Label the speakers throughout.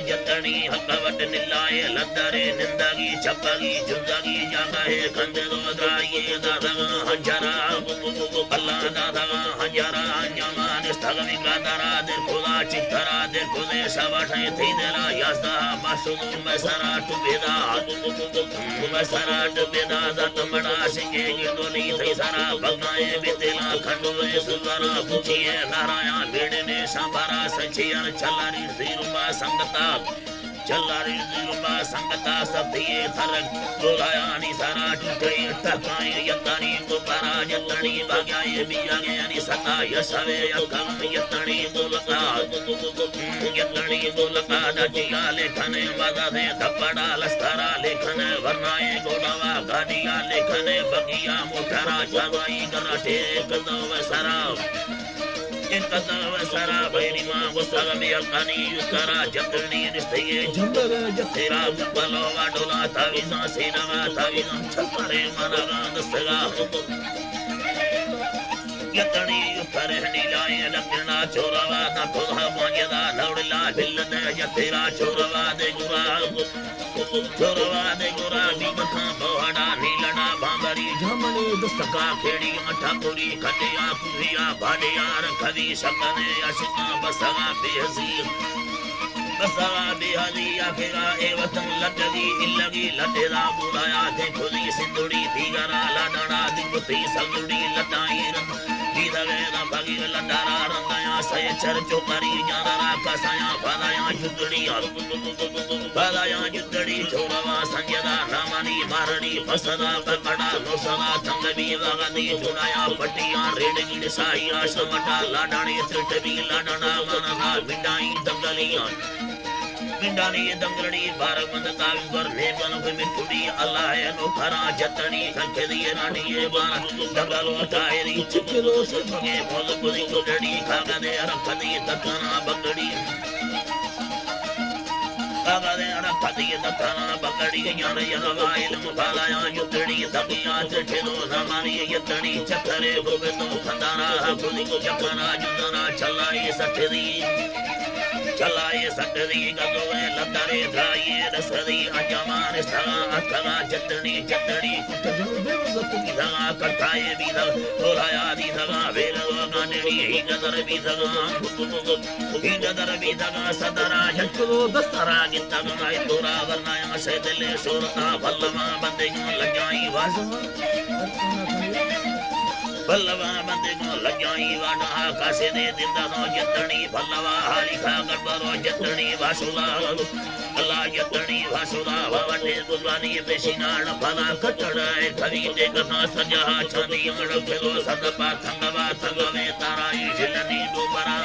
Speaker 1: जतनी हकवट निलाए लदरे निंदागी छपगी जुंदागी जागे खंदे दोदराए दादा हजारा अल्लाह दादा हजारा जमान स्थगमी गादरा दे खुदा चितरा दे खुदे सवाठे थी देला यासा मासुद मसरा टुबेदा मसरा टुबेदा दतमड़ा सिंगे गिरदोनी थई सारा भगाए बेतेला खंडोए सुवरा पूछिए नारायण बेड़े ने संभारा सचियन चलारी जीरुमा संगता चलारी जीरुमा संगता सतिए थरक गोलायानी सारा टुटे टकाए यतनी गोपारा यतनी भाग्याए बियागे यानी सता यशवे यकम यतनी गोलका दजिया लेखने मदा दे थपड़ा लस्तारा लेखने वरनाए गोलावा गादिया लेखने बगिया मोटरा जवाई गराटे कदव सरा सरा बैरी मां गुस्सा में अकानी करा जतनी रिश्ते जंबर जतेरा बलवा डोला तावीजा सेना तावीजा छपरे मना दसगा यतनी करे नीलाए लकना चोरवा ना कोहा मांगदा लौड़ला बिल्लद जतेरा चोरवा दे गुरा बीमखा बोहड़ा नीलना बांबरी झमने दस्तका खेड़ी ठाकुरी खटिया कुहिया भाड़िया रखदी सकने अशका बसवा बेहसी बसवा बेहली आखिरा ए वतन लटदी इल्लगी लटेरा बुलाया थे खुदी सिंधुड़ी दीगरा लाडड़ा दिगुती संगुड़ी लटाई दीदवे ना भगी लटारा रंगाया सय चर चोकरी जारा कसाया बादाया जुदड़ी छोरवा संजदा नामनी मारणी फसदा ककड़ा नोसना तंगबी वगदी जुनाया पटिया रेडगी साहिया समटा लाडाणी त्रिटबी लाडना मनगा बिंडाई दंगलिया बिंडानी दंगलड़ी बारमंद काविवर ने बनों में टूटी अल्लाह नो खरा जतनी खंखेदी रानी ये बार दंगलो टायरी चिकलो सगे बोल बुदी कोडड़ी खागदे रखदी तकना बंगड़ी खागदे रखदी तकना बंगड़ी यार यलवाइल मुबालाया युतड़ी तकिया चेलो नमानी यतनी चकरे गोबे तो खंदारा खुदी को जपना जुदना चलाई सठदी चलाए सटरी गगवे लतरे धाये रसरी अजमान सगा अथगा जतनी जतनी कुटजो बेवजती धगा करताए बीधा तोलाया दी धगा वेलो गानेड़ी ही गदर भी धगा सदरा झटलो दस्तरा गितगा तोरा वरनाया से दिले सुरता भल्लवा बंदे लगाई वाजवा भल्लवा बंदे को लगाई वाडा कासे दे दिंदा नो जतनी भल्लवा हाली खा गड़बरो जतनी वासुला अल्लाह जतनी वासुला ववटे दुलानी बेसिनाण फला कटड़ाए खरी दे कथा सजा छानी अड़ खेलो सदपा थंगवा थंगवे ताराई जिलनी डोबरा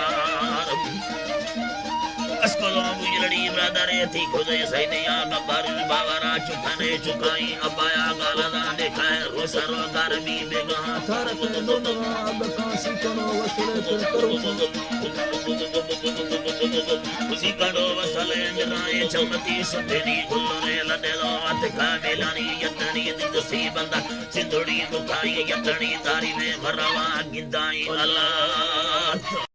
Speaker 1: अस्कलो मुजलड़ी ब्रदरे थी खुदे सैदिया गब्बारू बावरा चुखने चुकाई अबाया गालदा देखा है रोसरो दरबी बेगा थरक दोनवा बकासी कनो वसले करो उसी कड़ो वसले जनाए चमती सुधेरी गुल्लरे लडेलो अतका बेलानी यतनी दिदसी बंदा सिंधुड़ी दुखाई यतनी तारी में मरवा गिंदाई अल्लाह